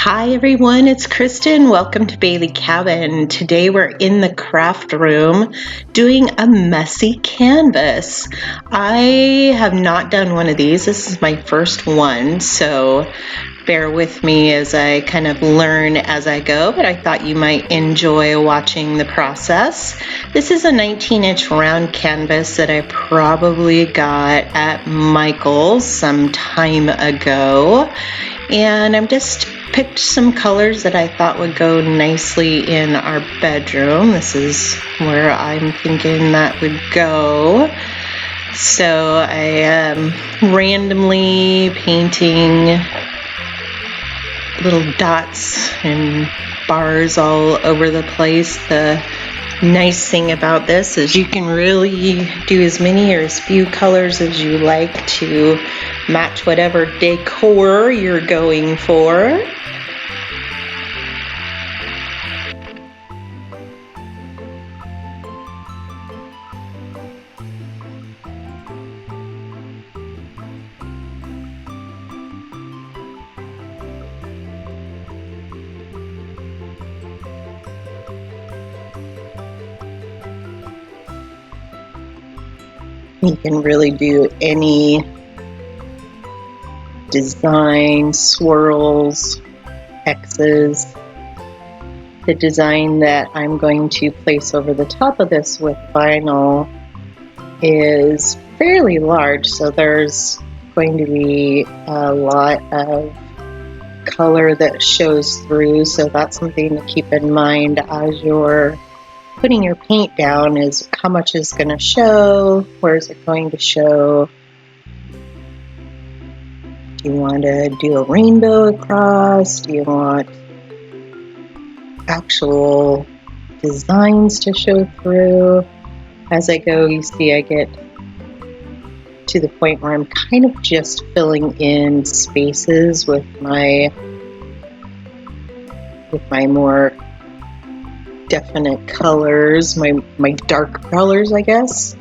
Hi everyone, it's Kristin. Welcome to Baley Cabin. Today we're in the craft room doing a messy canvas. I have not done one of these. This is my first one, so bear with me as I kind of learn as I go, but I thought you might enjoy watching the process. This is a 19-inch round canvas that I probably got at Michael's some time ago, and I'm just picked some colors that I thought would go nicely in our bedroom. This is where I'm thinking that would go. So I am randomly painting little dots and bars all over the place. The nice thing about this is you can really do as many or as few colors as you like to match whatever decor you're going for. You can really do any design, swirls, X's. The design that I'm going to place over the top of this with vinyl is fairly large, so there's going to be a lot of color that shows through, so that's something to keep in mind as you're putting your paint down, is how much is going to show, where is it going to show. Do you want to do a rainbow across? Do you want actual designs to show through? As I go, you see I get to the point where I'm kind of just filling in spaces with my more definite colors, my dark colors, I guess.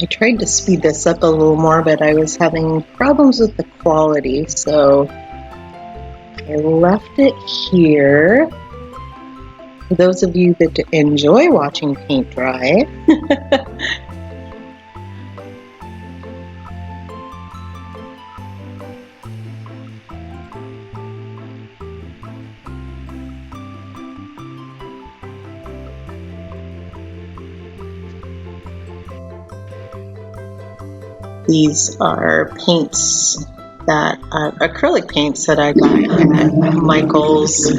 I tried to speed this up a little more, but I was having problems with the quality, so I left it here. For those of you that enjoy watching paint dry, these are paints that acrylic paints that I got at Michael's.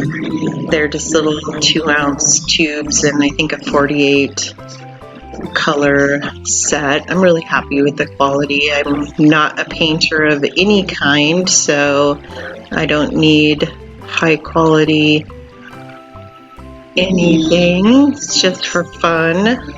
They're just little 2-ounce tubes and I think a 48 color set. I'm really happy with the quality. I'm not a painter of any kind, so I don't need high quality anything. It's just for fun.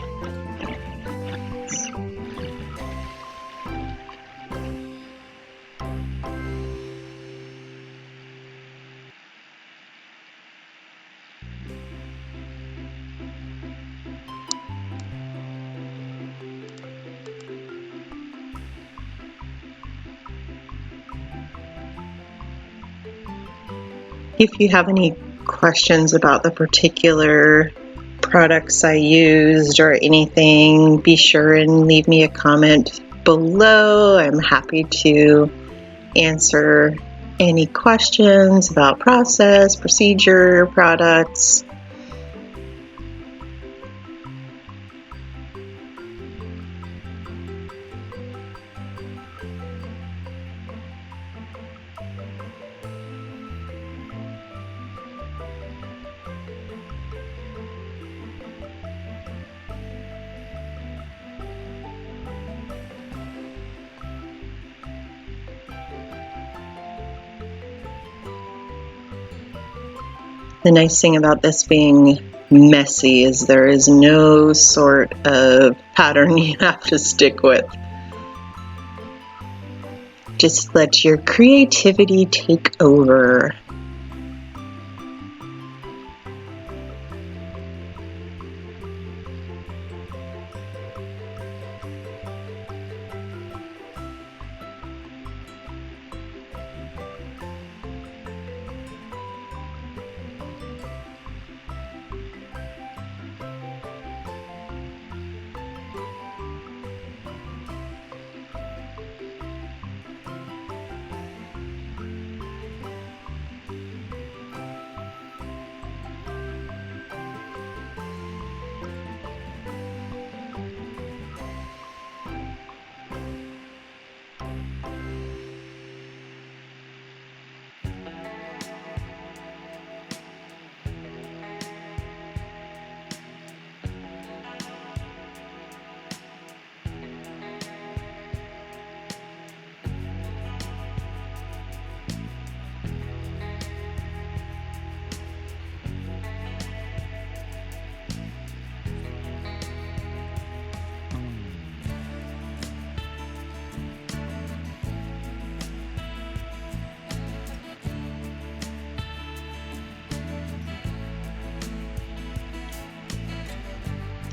If you have any questions about the particular products I used or anything, be sure and leave me a comment below. I'm happy to answer any questions about process, procedure, products. The nice thing about this being messy is there is no sort of pattern you have to stick with. Just let your creativity take over.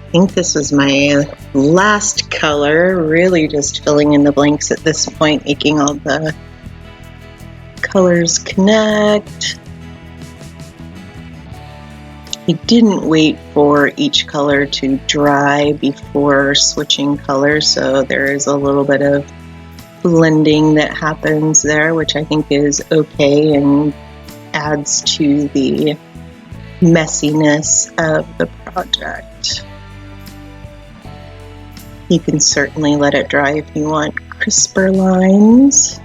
I think this was my last color, really just filling in the blanks at this point, making all the colors connect. I didn't wait for each color to dry before switching colors, so there is a little bit of blending that happens there, which I think is okay and adds to the messiness of the project. You can certainly let it dry if you want crisper lines.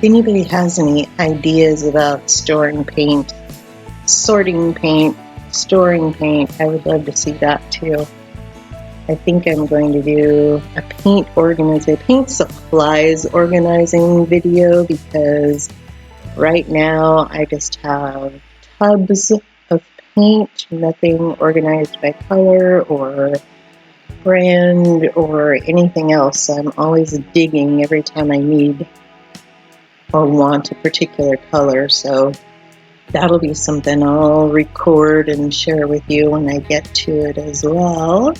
If anybody has any ideas about storing paint, sorting paint, storing paint, I would love to see that too. I think I'm going to do a paint supplies organizing video, because right now I just have tubs of paint, nothing organized by color or brand or anything else. I'm always digging every time I need or want a particular color, so that'll be something I'll record and share with you when I get to it as well.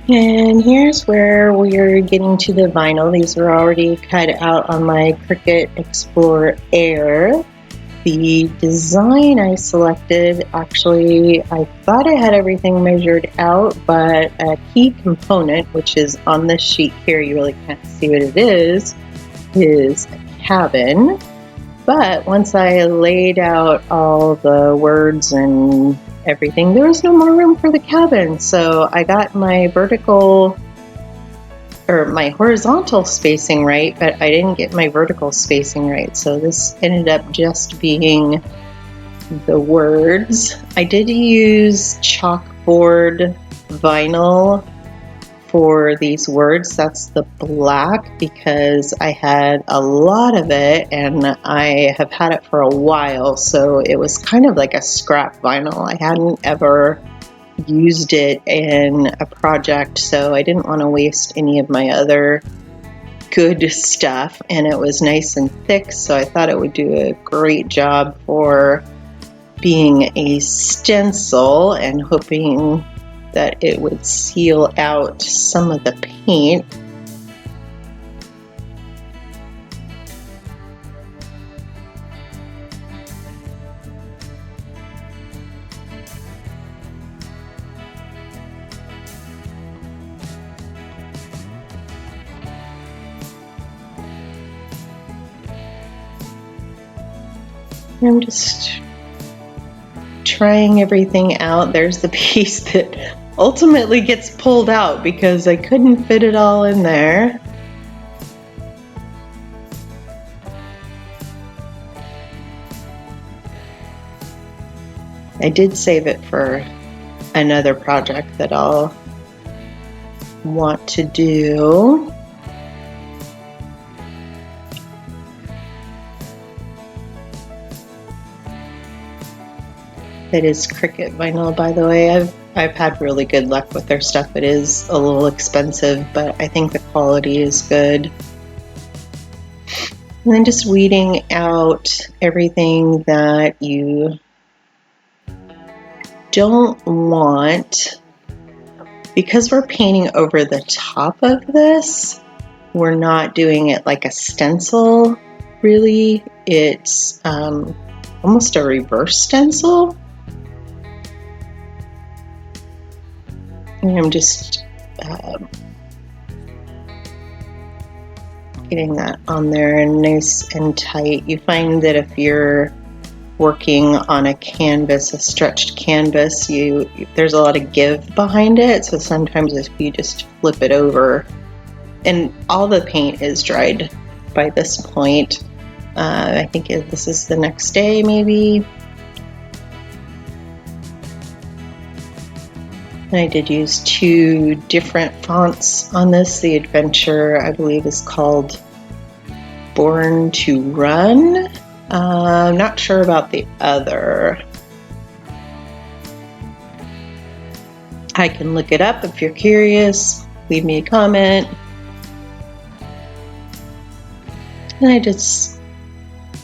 And here's where we're getting to the vinyl. These are already cut out on my Cricut Explorer Air. The design I selected, actually, I thought I had everything measured out, but a key component, which is on this sheet here, you really can't see what it is a cabin. But once I laid out all the words and everything, there was no more room for the cabin. So I got my horizontal spacing right, but I didn't get my vertical spacing right. So this ended up just being the words. I did use chalkboard vinyl for these words, that's the black, because I had a lot of it and I have had it for a while, so it was kind of like a scrap vinyl. I hadn't ever used it in a project, so I didn't want to waste any of my other good stuff, and it was nice and thick, so I thought it would do a great job for being a stencil, and hoping that it would seal out some of the paint. I'm just trying everything out. There's the piece that ultimately gets pulled out because I couldn't fit it all in there. I did save it for another project that I'll want to do. It is Cricut vinyl, by the way. I've had really good luck with their stuff. It is a little expensive, but I think the quality is good. And then just weeding out everything that you don't want. Because we're painting over the top of this, we're not doing it like a stencil, really. It's almost a reverse stencil. And I'm just getting that on there nice and tight. You find that if you're working on a canvas, a stretched canvas, there's a lot of give behind it. So sometimes if you just flip it over, and all the paint is dried by this point. I think this is the next day, maybe. And I did use 2 different fonts on this. The Adventure, I believe, is called Born to Run. I'm not sure about the other. I can look it up if you're curious. Leave me a comment. And I just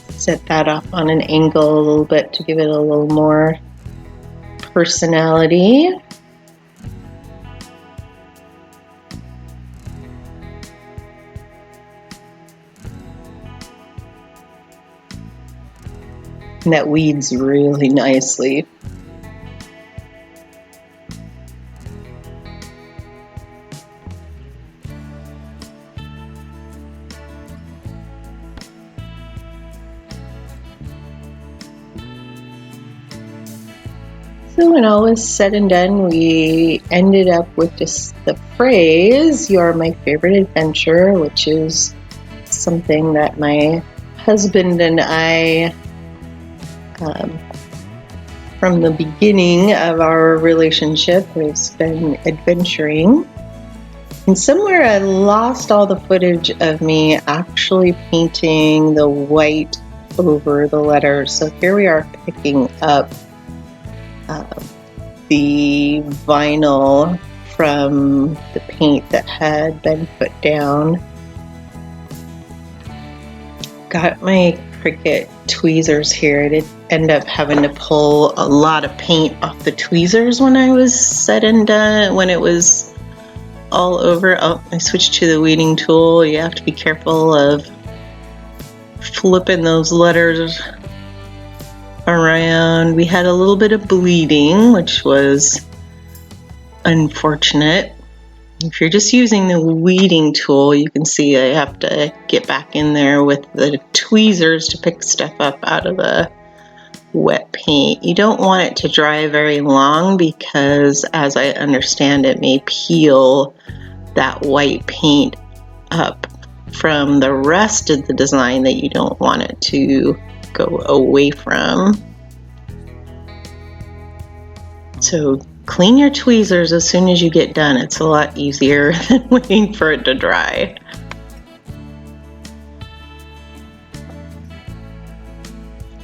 set that up on an angle a little bit to give it a little more personality. And that weeds really nicely. So when all was said and done, we ended up with just the phrase, "You are my favorite adventure," which is something that my husband and I, from the beginning of our relationship, has been adventuring. And somewhere I lost all the footage of me actually painting the white over the letters. So here we are picking up the vinyl from the paint that had been put down. Got my Cricut tweezers here. I did end up having to pull a lot of paint off the tweezers when I was said and done, when it was all over. Oh, I switched to the weeding tool. You have to be careful of flipping those letters around. We had a little bit of bleeding, which was unfortunate. If you're just using the weeding tool, you can see I have to get back in there with the tweezers to pick stuff up out of the wet paint. You don't want it to dry very long because, as I understand, it may peel that white paint up from the rest of the design that you don't want it to go away from. So clean your tweezers as soon as you get done. It's a lot easier than waiting for it to dry.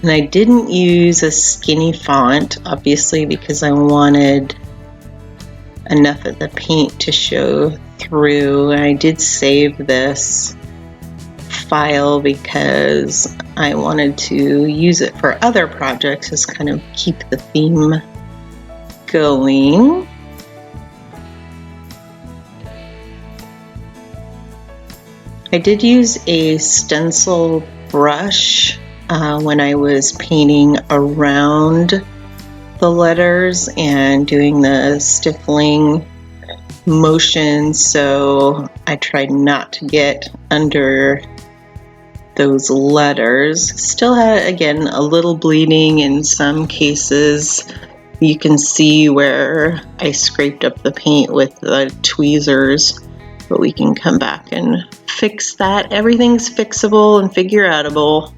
And I didn't use a skinny font, obviously, because I wanted enough of the paint to show through. And I did save this file because I wanted to use it for other projects, just kind of keep the theme going. I did use a stencil brush when I was painting around the letters and doing the stippling motion, so I tried not to get under those letters. Still had, again, a little bleeding in some cases. You can see where I scraped up the paint with the tweezers, but we can come back and fix that. Everything's fixable and figure-outable.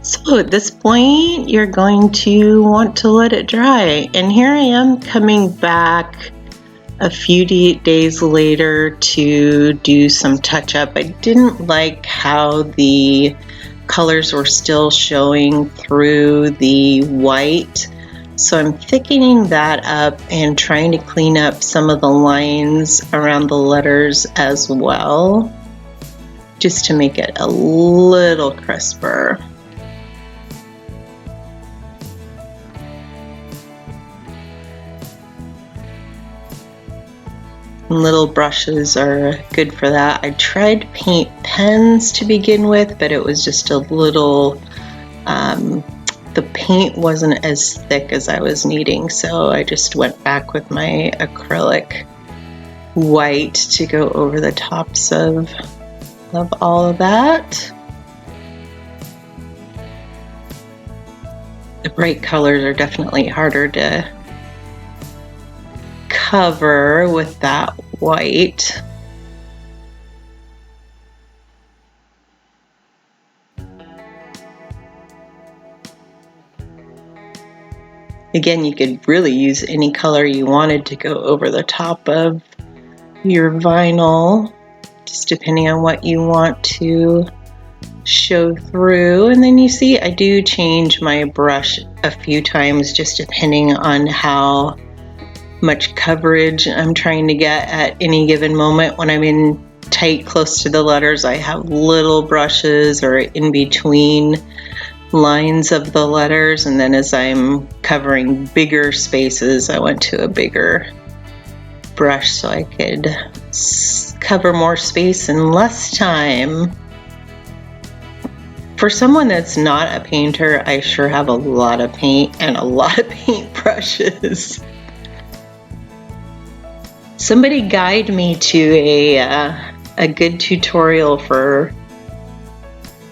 So at this point, you're going to want to let it dry. And here I am coming back a few days later to do some touch-up. I didn't like how the colors were still showing through the white, so I'm thickening that up and trying to clean up some of the lines around the letters as well, just to make it a little crisper. Little brushes are good for that. I tried to paint pens to begin with, but it was just a little, the paint wasn't as thick as I was needing, so I just went back with my acrylic white to go over the tops of all of that. The bright colors are definitely harder to cover with that white. Again, you could really use any color you wanted to go over the top of your vinyl, just depending on what you want to show through. And then you see I do change my brush a few times, just depending on how much coverage I'm trying to get at any given moment. When I'm in tight close to the letters, I have little brushes or in between lines of the letters, and then as I'm covering bigger spaces, I went to a bigger brush so I could cover more space in less time. For someone that's not a painter, I sure have a lot of paint and a lot of paint brushes. Somebody guide me to a good tutorial for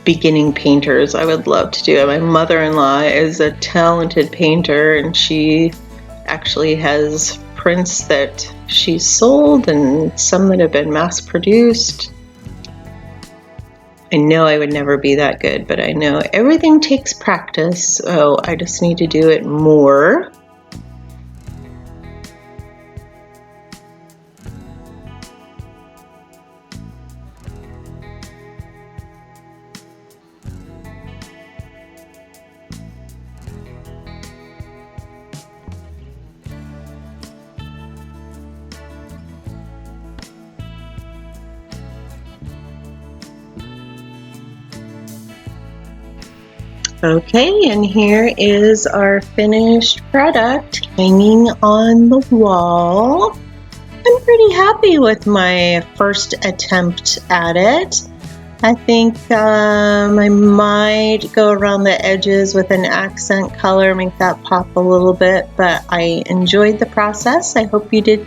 beginning painters. I would love to do it. My mother-in-law is a talented painter, and she actually has prints that she's sold and some that have been mass-produced. I know I would never be that good, but I know everything takes practice, so I just need to do it more. Okay, and here is our finished product hanging on the wall. I'm pretty happy with my first attempt at it. I think I might go around the edges with an accent color, make that pop a little bit, but I enjoyed the process. I hope you did